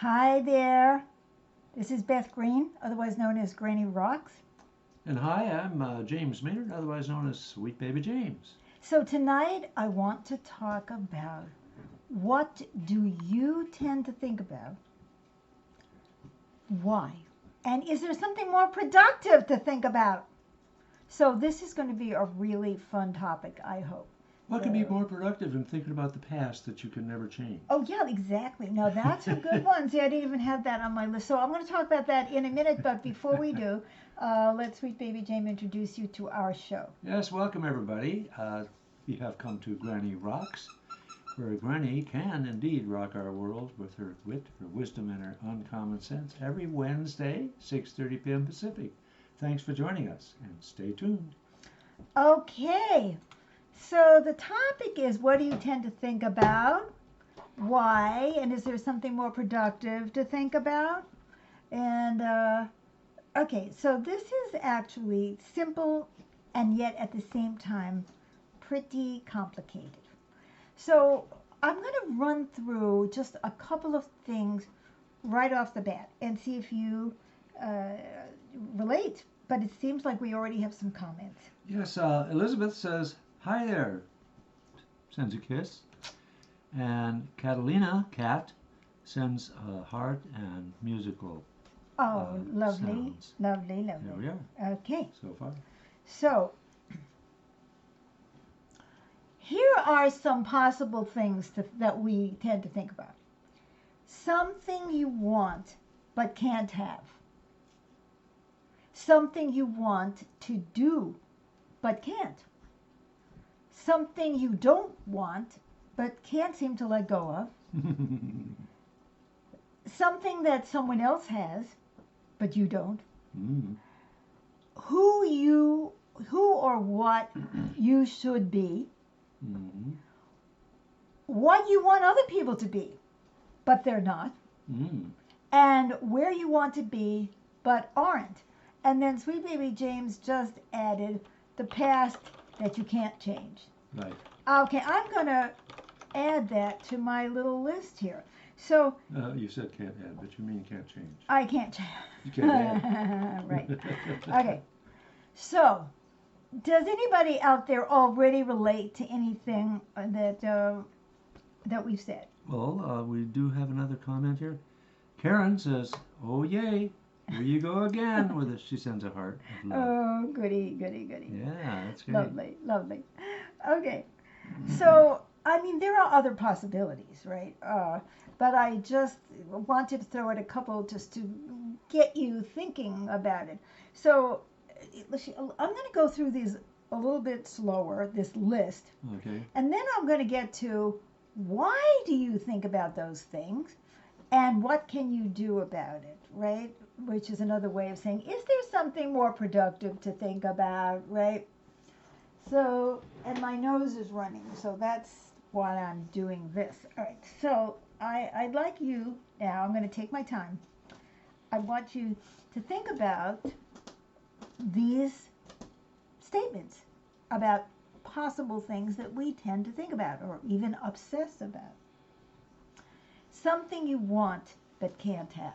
Hi there. This is Beth Green, otherwise known as Granny Rocks. And hi, I'm James Maynard, otherwise known as Sweet Baby James. So tonight I want to talk about what do you tend to think about? Why? And is there something more productive to think about? So this is going to be a really fun topic, I hope. What can be more productive than thinking about the past that you can never change? Oh, yeah, exactly. No, that's a good one. See, I didn't even have that on my list. So I'm going to talk about that in a minute. But before we do, let Sweet Baby James introduce you to our show. Yes, welcome everybody. You have come to Granny Rocks, where Granny can indeed rock our world with her wit, her wisdom, and her uncommon sense every Wednesday, 6:30 p.m. Pacific. Thanks for joining us, and stay tuned. Okay. So the topic is, what do you tend to think about? Why? And is there something more productive to think about? And okay, so this is actually simple and yet at the same time pretty complicated. So I'm going to run through just a couple of things right off the bat and see if you uh, relate. But it seems like we already have some comments. Yes, Elizabeth says, hi there, sends a kiss. And Catalina, Cat, sends a heart and musical Oh, lovely, sounds. lovely, There lovely. we are, Okay, so far. so here are some possible things that we tend to think about. Something you want but can't have. Something you want to do but can't. Something you don't want but can't seem to let go of. Something that someone else has but you don't. Mm. Who or what you should be. Mm. What you want other people to be but they're not. Mm. And where you want to be but aren't. And then Sweet Baby James just added the past that you can't change. Right. Okay, I'm going to add that to my little list here. So You said can't add, but you mean can't change. I can't change. You can't add. Right. Okay. So does anybody out there already relate to anything that we've said? Well, we do have another comment here. Karen says, oh yay, here you go again with it. She sends a heart of love. Oh, goody, goody, goody. Yeah, that's great. Lovely, lovely. Okay. So, I mean, there are other possibilities, right? But I just wanted to throw out a couple just to get you thinking about it. So, I'm going to go through these a little bit slower, this list, Okay. and then I'm going to get to why do you think about those things and what can you do about it, right? Which is another way of saying, is there something more productive to think about, right? So, and my nose is running, so that's why I'm doing this. All right, so I'd like you, now I'm going to take my time. I want you to think about these statements about possible things that we tend to think about or even obsess about. Something you want but can't have.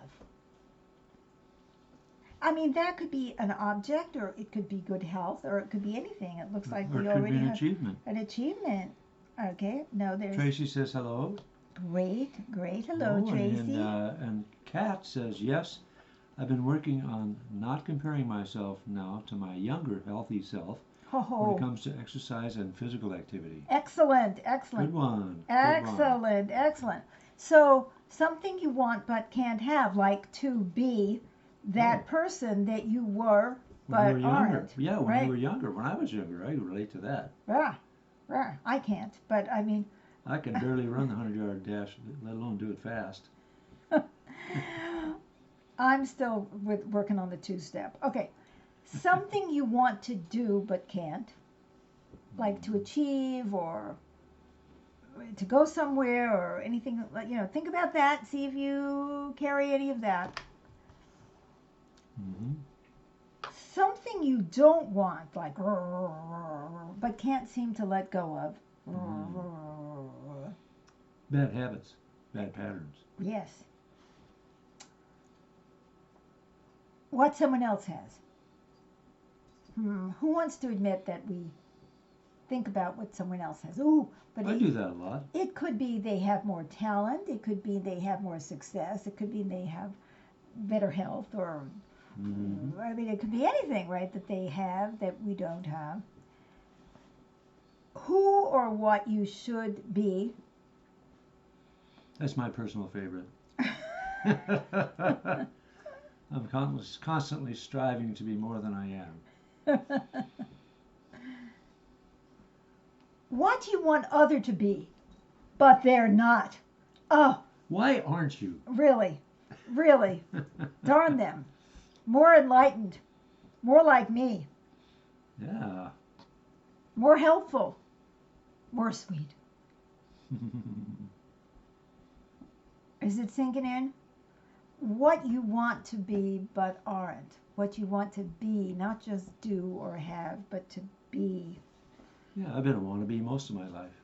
I mean, that could be an object, or it could be good health, or it could be anything. It looks like Or we it could already be an have achievement. an achievement. Okay, no, there's Tracy says hello. great, great. Hello, Oh, Tracy. and Kat says, yes, I've been working on not comparing myself now to my younger healthy self when Oh, it comes to exercise and physical activity. excellent, excellent, Good one. excellent, excellent. So something you want but can't have, like to be that person that you were When you but were younger. aren't. Yeah, when Right? you were younger. When I was younger, I could relate to that. Yeah, yeah. I can't, but I mean, I can barely run the 100-yard dash, let alone do it fast. I'm still working on the two-step. Okay, something you want to do but can't, like to achieve or to go somewhere or anything. Think about that. See if you carry any of that. Mm-hmm. Something you don't want, like but can't seem to let go of. Bad habits, bad patterns. Yes. what someone else has. Who wants to admit that we think about what someone else has? Ooh, but I do that a lot. it could be they have more talent. It could be they have more success. It could be they have better health, or I mean, it could be anything, right? That they have that we don't have. Who or what you should be. That's my personal favorite. I'm constantly striving to be more than I am. What you want other to be, but they're not. Oh, Why aren't you? really, really, darn them. More enlightened, more like me, Yeah. more helpful, more sweet. Is it sinking in? What you want to be but aren't. What you want to be, not just do or have, but to be. Yeah, I've been a wannabe most of my life.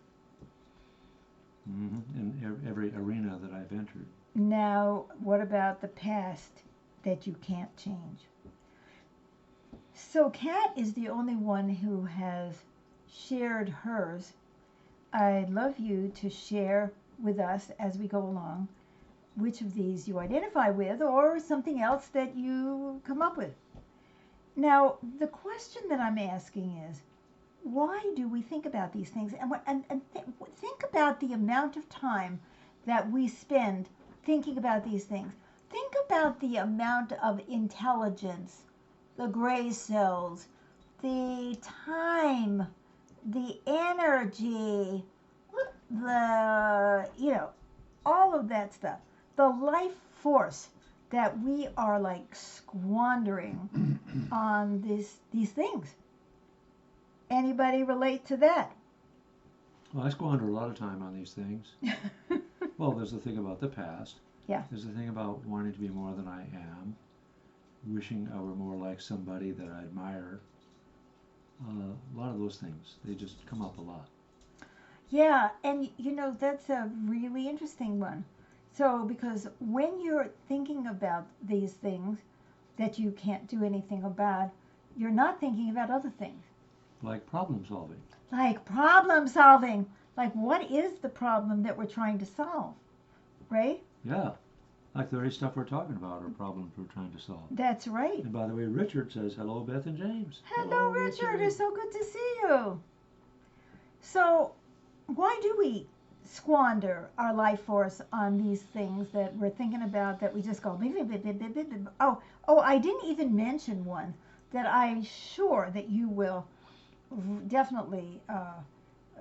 In every arena that I've entered. Now, what about the past that you can't change? So Kat is the only one who has shared hers. I'd love you to share with us as we go along which of these you identify with, or something else that you come up with. Now, the question that I'm asking is, why do we think about these things? Think about the amount of time that we spend thinking about these things. Think about the amount of intelligence, the gray cells, the time, the energy, all of that stuff. The life force that we are like squandering on these things. Anybody relate to that? Well, I squander a lot of time on these things. Well, there's the thing about the past. Yeah. There's the thing about wanting to be more than I am, wishing I were more like somebody that I admire. A lot of those things, they just come up a lot. Yeah, and that's a really interesting one. So, because when you're thinking about these things that you can't do anything about, you're not thinking about other things. Like problem solving. Like problem solving. Like, what is the problem that we're trying to solve? Right? Yeah. Like the very stuff we're talking about are problems we're trying to solve. That's right. And by the way, Richard says, hello, Beth and James. Hello, Richard. It's so good to see you. So, why do we squander our life force on these things that we're thinking about that we just go, oh, I didn't even mention one that I'm sure that you will definitely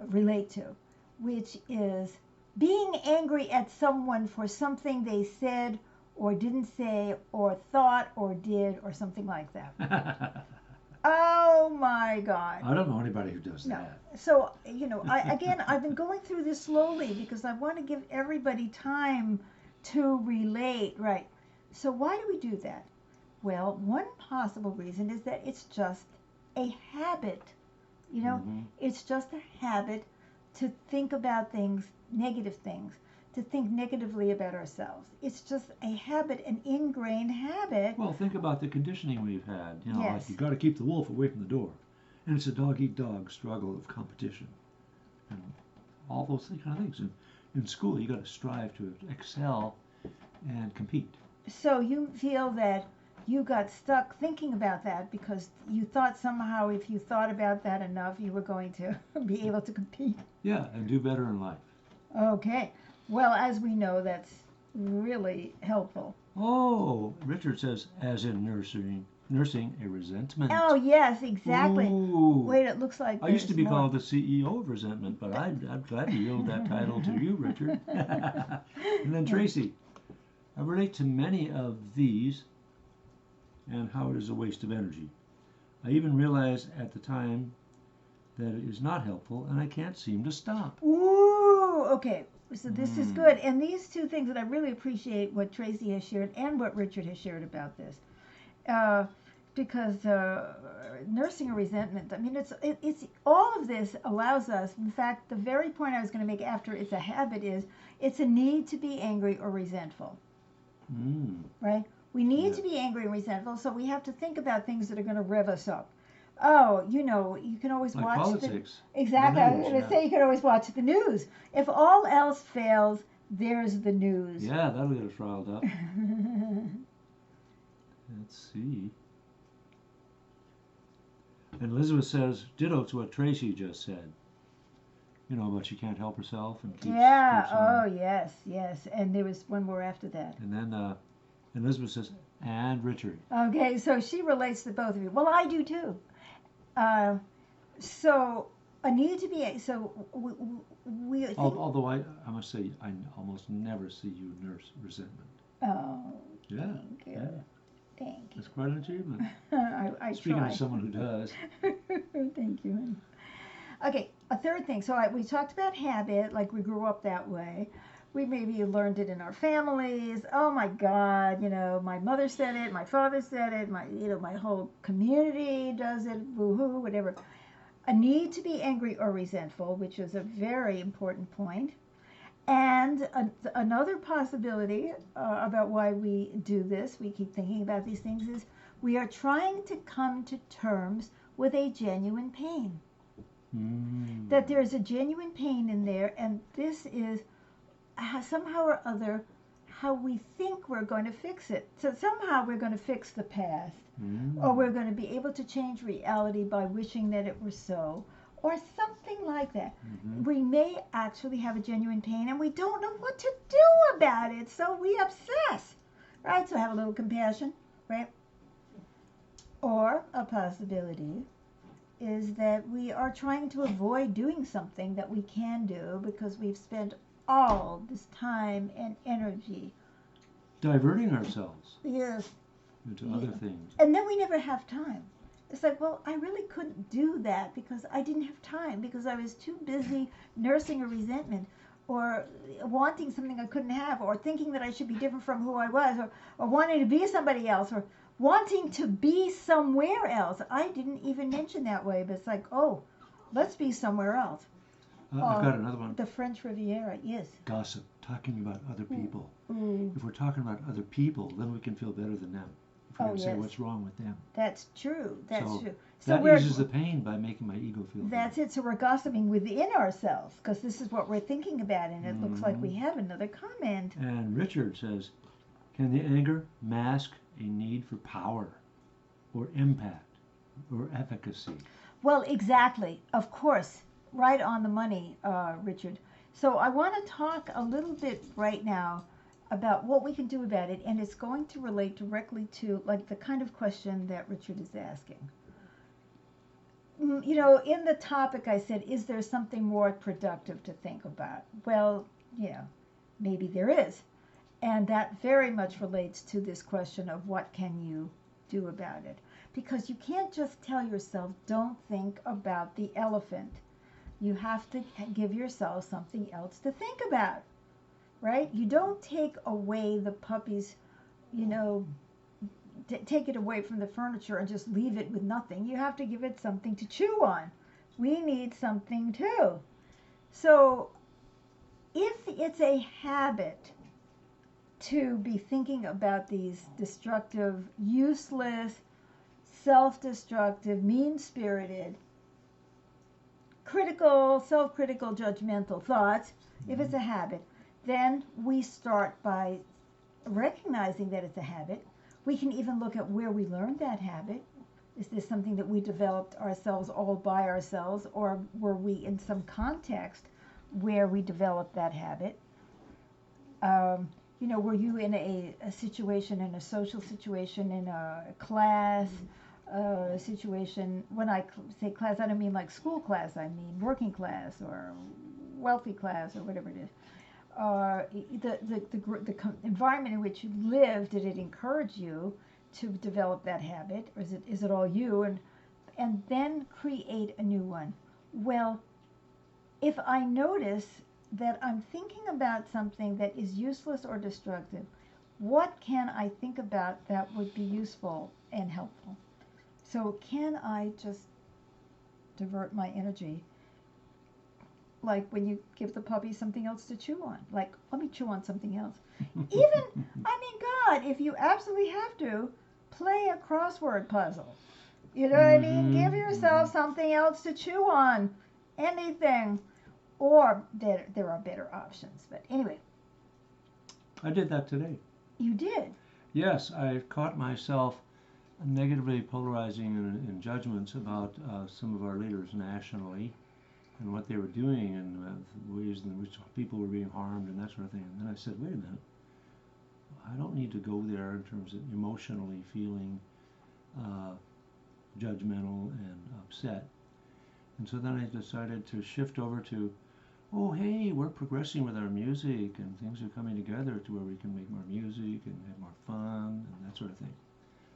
relate to, which is being angry at someone for something they said or didn't say or thought or did or something like that. Oh my God. I don't know anybody who does No. that. So, I've been going through this slowly because I want to give everybody time to relate, right? So why do we do that? Well, one possible reason is that it's just a habit. It's just a habit to think about things, negative things, to think negatively about ourselves. It's just a habit, an ingrained habit. Well, think about the conditioning we've had. Yes. Like you got to keep the wolf away from the door. And it's a dog-eat-dog struggle of competition. And all those kind of things. In school, you got to strive to excel and compete. So you feel that you got stuck thinking about that because you thought somehow if you thought about that enough, you were going to be able to compete. Yeah, and do better in life. Okay. Well, as we know, that's really helpful. Oh, Richard says, as in nursing a resentment. Oh, yes, exactly. Ooh. Wait, it looks like I used to be more. called the CEO of resentment, but I'm glad to yield that title to you, Richard. And then Tracy, I relate to many of these and how it is a waste of energy. I even realize at the time that it is not helpful and I can't seem to stop. Ooh, okay. So this is good. And these two things that I really appreciate what Tracy has shared and what Richard has shared about this. Because nursing a resentment, I mean, it's all of this allows us, in fact, the very point I was going to make after it's a habit is it's a need to be angry or resentful. Right? We need Yeah. to be angry and resentful, so we have to think about things that are going to rev us up. Oh, you can always Like watch politics. exactly. The I was news, going to yeah. say you can always watch the news. If all else fails, there's the news. Yeah, that'll get us riled up. Let's see. And Elizabeth says, ditto to what Tracy just said. But she can't help herself and Yeah. keeps Oh, on. yes, yes. And there was one more after that. And then Elizabeth says, and Richard. Okay, so she relates to both of you. Well, I do too. Uh, so a need to be. So we think. Although I must say, I almost never see you nurse resentment. Oh, Yeah. thank you. Yeah. Thank you. That's quite an achievement. I Speaking try. of someone who does. Thank you, honey. Okay, a third thing. So we talked about habit, like we grew up that way. We maybe learned it in our families. Oh my God, my mother said it, my father said it, my whole community does it, woohoo, whatever. A need to be angry or resentful, which is a very important point. And another possibility about why we do this, we keep thinking about these things, is we are trying to come to terms with a genuine pain. That there's a genuine pain in there, and this is somehow or other how we think we're going to fix it. So somehow we're going to fix the past, or we're going to be able to change reality by wishing that it were so, or something like that. We may actually have a genuine pain and we don't know what to do about it, so we obsess, right? So have a little compassion, right? Or a possibility is that we are trying to avoid doing something that we can do because we've spent all this time and energy Diverting ourselves. Yes. Into other things. And then we never have time. It's like, well, I really couldn't do that because I didn't have time, because I was too busy nursing a resentment or wanting something I couldn't have, or thinking that I should be different from who I was, or wanting to be somebody else, or wanting to be somewhere else. I didn't even mention that way, but it's like, oh, let's be somewhere else. I've got another one. The French Riviera, yes. Gossip, talking about other people. Ooh. If we're talking about other people, then we can feel better than them. If we can say what's wrong with them. That's true. That's true. So that eases the pain by making my ego feel better. That's it. So we're gossiping within ourselves because this is what we're thinking about, and it looks like we have another comment. And Richard says, can the anger mask a need for power or impact or efficacy? Well, exactly. Of course. Right on the money, Richard. So I want to talk a little bit right now about what we can do about it, and it's going to relate directly to like the kind of question that Richard is asking. In the topic I said, is there something more productive to think about? Well, maybe there is. And that very much relates to this question of what can you do about it? Because you can't just tell yourself, don't think about the elephant. You have to give yourself something else to think about, right? You don't take away the puppy's, take it away from the furniture and just leave it with nothing. You have to give it something to chew on. We need something too. So if it's a habit to be thinking about these destructive, useless, self-destructive, mean-spirited, critical, self-critical, judgmental thoughts, if it's a habit, then we start by recognizing that it's a habit. We can even look at where we learned that habit. Is this something that we developed ourselves all by ourselves, or were we in some context where we developed that habit? Were you in a situation, in a social situation, in a class, situation? When I say class, I don't mean like school class, I mean working class or wealthy class or whatever it is. The environment in which you live, did it encourage you to develop that habit, or is it all you? And then create a new one. Well, if I notice that I'm thinking about something that is useless or destructive, what can I think about that would be useful and helpful? So can I just divert my energy like when you give the puppy something else to chew on. Like, let me chew on something else. Even, I mean, God, if you absolutely have to, play a crossword puzzle. You know what I mean? Give yourself something else to chew on. Anything. Or there are better options. But anyway. I did that today. You did? Yes, I caught myself negatively polarizing in judgments about some of our leaders nationally and what they were doing and ways in which people were being harmed and that sort of thing. And then I said, wait a minute, I don't need to go there in terms of emotionally feeling judgmental and upset. And so then I decided to shift over to, oh, hey, we're progressing with our music and things are coming together to where we can make more music and have more fun and that sort of thing.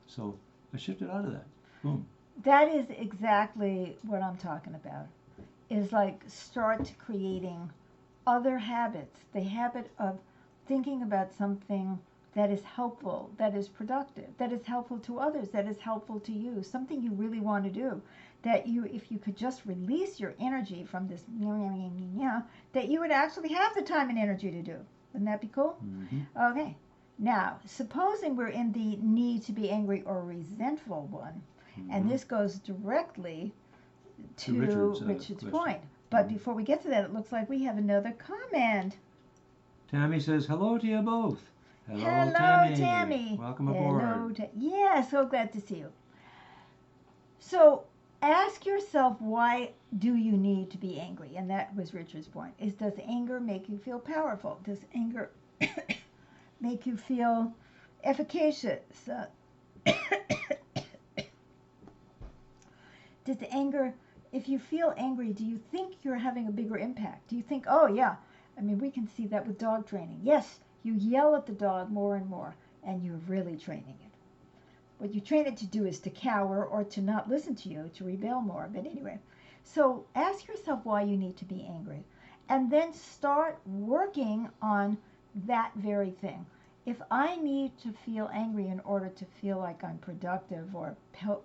So I shifted out of that. Boom. That is exactly what I'm talking about. Is like start creating other habits. The habit of thinking about something that is helpful, that is productive, that is helpful to others, that is helpful to you, something you really want to do. That you, if you could just release your energy from this, that you would actually have the time and energy to do. Wouldn't that be cool? Mm-hmm. Okay. Now, supposing we're in the need to be angry or resentful one, and this goes directly to Richard's point. But before we get to that, it looks like we have another comment. Tammy says, hello to you both. Hello, Tammy. Welcome aboard. Yeah, so glad to see you. So ask yourself, why do you need to be angry? And that was Richard's point. Does anger make you feel powerful? Does anger make you feel efficacious? Does anger, if you feel angry, do you think you're having a bigger impact? Do you think, oh yeah, I mean, we can see that with dog training. Yes, you yell at the dog more and more, and you're really training it. What you train it to do is to cower or to not listen to you, to rebel more. But anyway, so ask yourself why you need to be angry, and then start working on that very thing. If I need to feel angry in order to feel like I'm productive or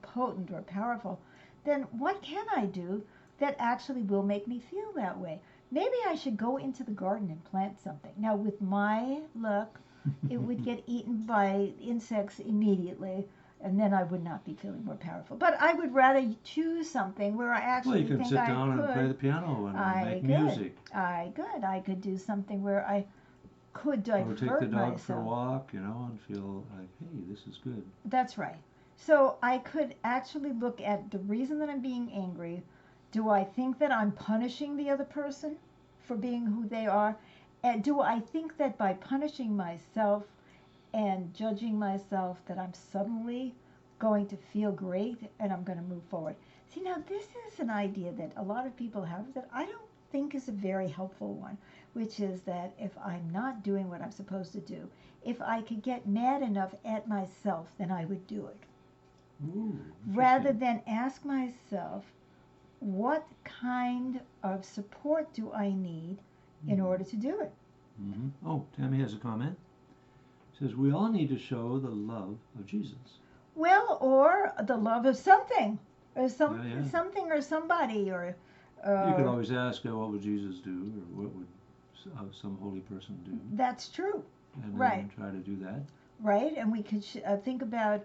potent or powerful, then what can I do that actually will make me feel that way? Maybe I should go into the garden and plant something. Now, with my luck, it would get eaten by insects immediately, and then I would not be feeling more powerful. But I would rather choose something where I actually think I could. Well, you can sit down and play the piano and make music. I could do something where I could divert myself. Or take the dog for a walk, and feel like, hey, this is good. That's right. So I could actually look at the reason that I'm being angry. Do I think that I'm punishing the other person for being who they are? And do I think that by punishing myself and judging myself that I'm suddenly going to feel great and I'm going to move forward? See, now this is an idea that a lot of people have that I don't think is a very helpful one, which is that if I'm not doing what I'm supposed to do, if I could get mad enough at myself, then I would do it. Ooh, rather than ask myself, what kind of support do I need in order to do it? Mm-hmm. Oh, Tammy has a comment. Says, we all need to show the love of Jesus. Well, or the love of something, or something or somebody, or... you could always ask, what would Jesus do, or what would some holy person do? That's true. And then try to do that. Right, and we could think about,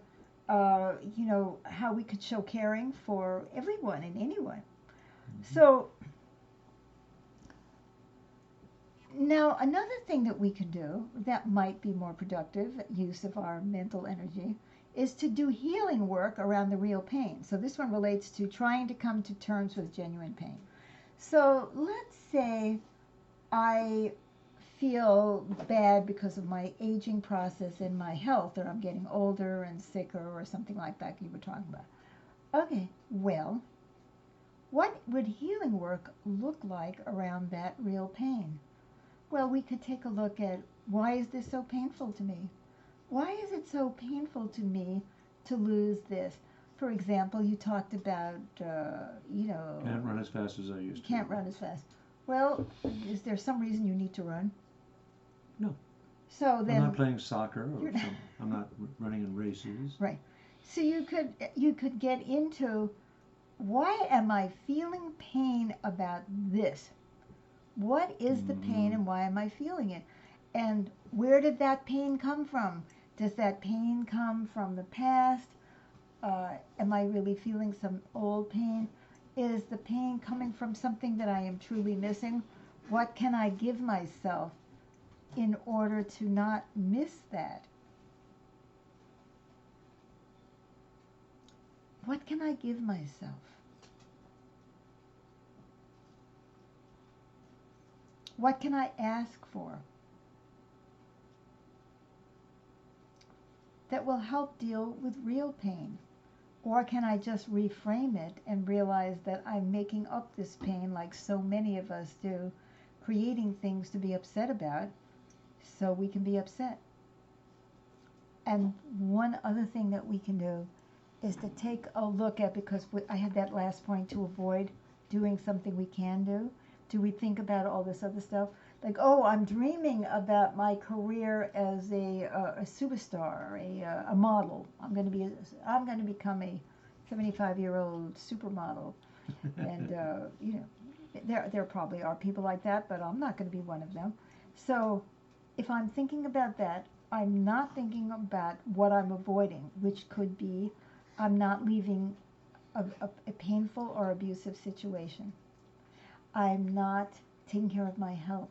how we could show caring for everyone and anyone. Mm-hmm. So, now another thing that we can do that might be more productive use of our mental energy is to do healing work around the real pain. So this one relates to trying to come to terms with genuine pain. So let's say I feel bad because of my aging process and my health, or I'm getting older and sicker or something like that you were talking about. Okay, well, what would healing work look like around that real pain? Well, we could take a look at, why is this so painful to me? Why is it so painful to me to lose this? For example, you talked about, Can't run as fast as I used to. Can't run as fast. Well, is there some reason you need to run? No. So then I'm not playing soccer, or I'm not running in races. Right. So you could get into, why am I feeling pain about this? What is the pain and why am I feeling it? And where did that pain come from? Does that pain come from the past? Am I really feeling some old pain? Is the pain coming from something that I am truly missing? What can I give myself in order to not miss that? What can I give myself? What can I ask for that will help deal with real pain? Or can I just reframe it and realize that I'm making up this pain like so many of us do, creating things to be upset about so we can be upset? And one other thing that we can do is to take a look at, because I had that last point, to avoid doing something we can do. Do we think about all this other stuff? Like, oh, I'm dreaming about my career as a superstar, a model. I'm going to become a 75-year-old supermodel, and you know, there probably are people like that, but I'm not going to be one of them. So, if I'm thinking about that, I'm not thinking about what I'm avoiding, which could be I'm not leaving a painful or abusive situation. I'm not taking care of my health.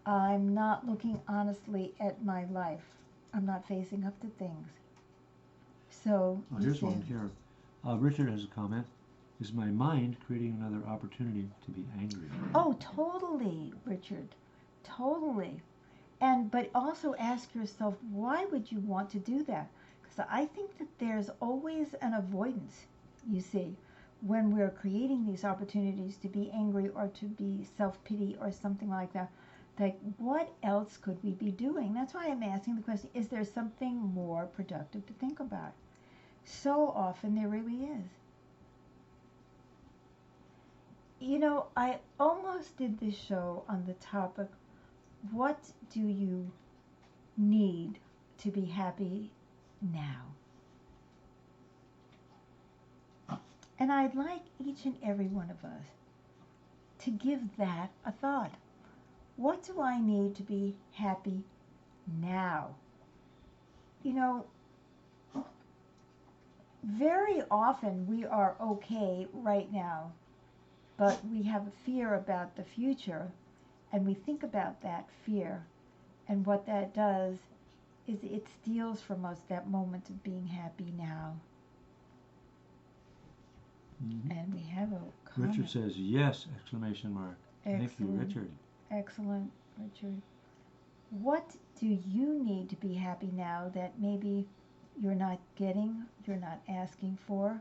I'm not looking honestly at my life. I'm not facing up to things. So, here's one here. Richard has a comment. Is my mind creating another opportunity to be angry? Oh, totally, Richard. Totally. But also ask yourself, why would you want to do that? Because I think that there's always an avoidance, you see, when we're creating these opportunities to be angry or to be self-pity or something like that. Like, what else could we be doing? That's why I'm asking the question, is there something more productive to think about? So often there really is. You know, I almost did this show on the topic, what do you need to be happy now? And I'd like each and every one of us to give that a thought. What do I need to be happy now? You know, very often we are okay right now, but we have a fear about the future, and we think about that fear, and what that does is it steals from us that moment of being happy now. And we have a comment. Richard says, yes, exclamation mark. Excellent. Thank you, Richard. Excellent, Richard. What do you need to be happy now that maybe you're not getting, you're not asking for,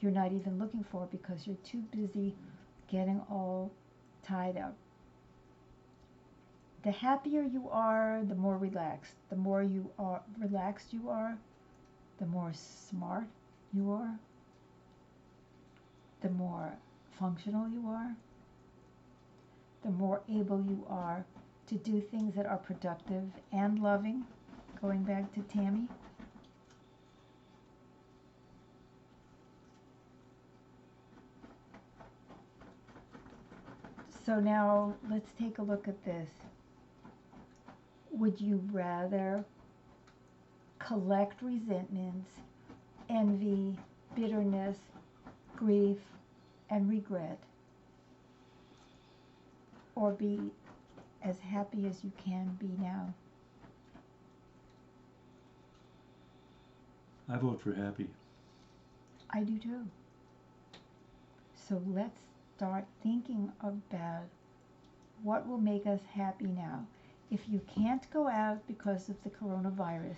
you're not even looking for because you're too busy getting all tied up? The happier you are, the more relaxed. The more you are relaxed you are, the more smart you are, the more functional you are, the more able you are to do things that are productive and loving, going back to Tammy. So now let's take a look at this. Would you rather collect resentments, envy, bitterness, grief, and regret, or be as happy as you can be now? I vote for happy. I do too. So let's start thinking about what will make us happy now. If you can't go out because of the coronavirus,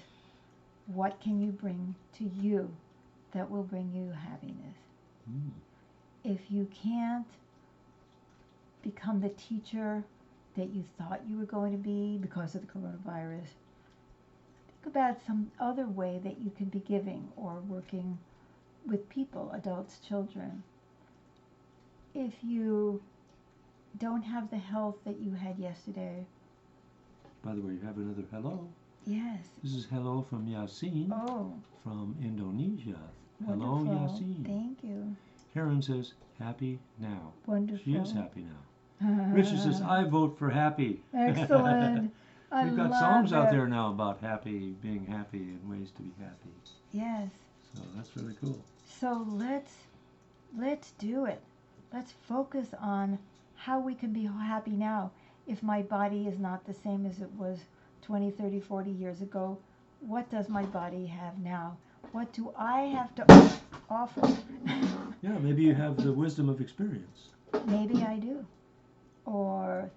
what can you bring to you that will bring you happiness? If you can't become the teacher that you thought you were going to be because of the coronavirus, think about some other way that you can be giving or working with people, adults, children. If you don't have the health that you had yesterday. By the way, you have another hello. Yes. This is hello from Yasin from Indonesia. Wonderful. Hello, Yasin. Thank you. Karen says, happy now. Wonderful. She is happy now. Richard says, I vote for happy. Excellent. I We've got love songs out that. there now about happy, being happy, and ways to be happy. Yes. So that's really cool. So let's do it. Let's focus on how we can be happy now. If my body is not the same as it was 20, 30, 40 years ago, what does my body have now? What do I have to offer? Yeah, maybe you have the wisdom of experience. Maybe I do. Or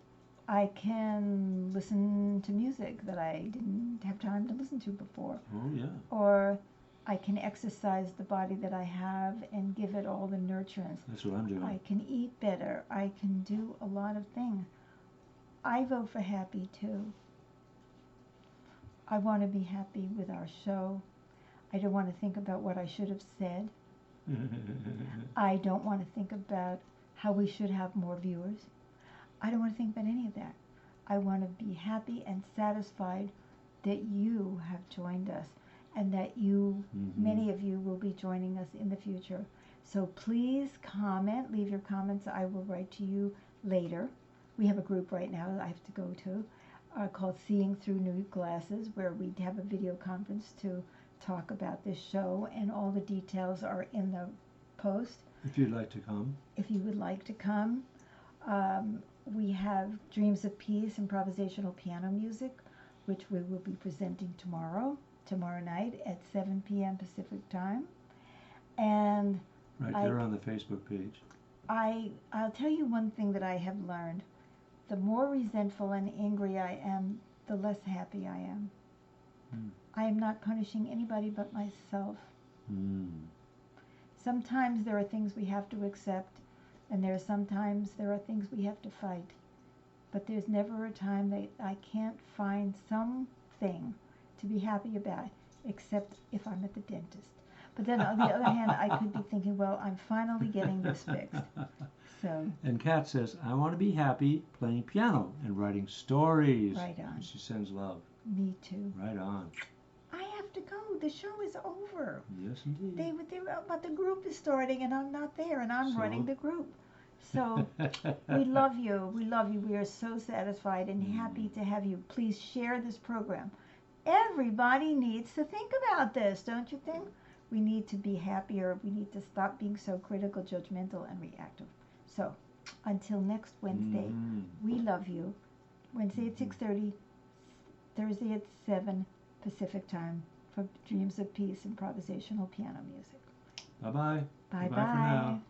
I can listen to music that I didn't have time to listen to before. Oh, yeah. Or I can exercise the body that I have and give it all the nurturance. That's what I'm doing. I can eat better. I can do a lot of things. I vote for happy too. I want to be happy with our show. I don't want to think about what I should have said. I don't want to think about how we should have more viewers. I don't want to think about any of that. I want to be happy and satisfied that you have joined us and that you, many of you, will be joining us in the future. So please comment, leave your comments. I will write to you later. We have a group right now that I have to go to called Seeing Through New Glasses, where we have a video conference to talk about this show, and all the details are in the post. If you'd like to come. If you would like to come. We have Dreams of Peace, improvisational piano music, which we will be presenting tomorrow night at 7 p.m. Pacific time. And Right there on the Facebook page. I'll tell you one thing that I have learned. The more resentful and angry I am, the less happy I am. I am not punishing anybody but myself. Sometimes there are things we have to accept, and sometimes there are things we have to fight. But there's never a time that I can't find something to be happy about, except if I'm at the dentist. But then on the other hand, I could be thinking, well, I'm finally getting this fixed. So. And Kat says, I want to be happy playing piano and writing stories. Right on. And she sends love. Me too. Right on. I have to go. The show is over. Yes, indeed. But the group is starting, and I'm not there, and I'm So? running the group. So we love you. We love you. We are so satisfied and happy to have you. Please share this program. Everybody needs to think about this, don't you think? We need to be happier. We need to stop being so critical, judgmental, and reactive. So until next Wednesday, we love you. Wednesday at 6:30, Thursday at 7 Pacific time for Dreams of Peace, improvisational piano music. Bye-bye. Bye-bye. Bye-bye for now.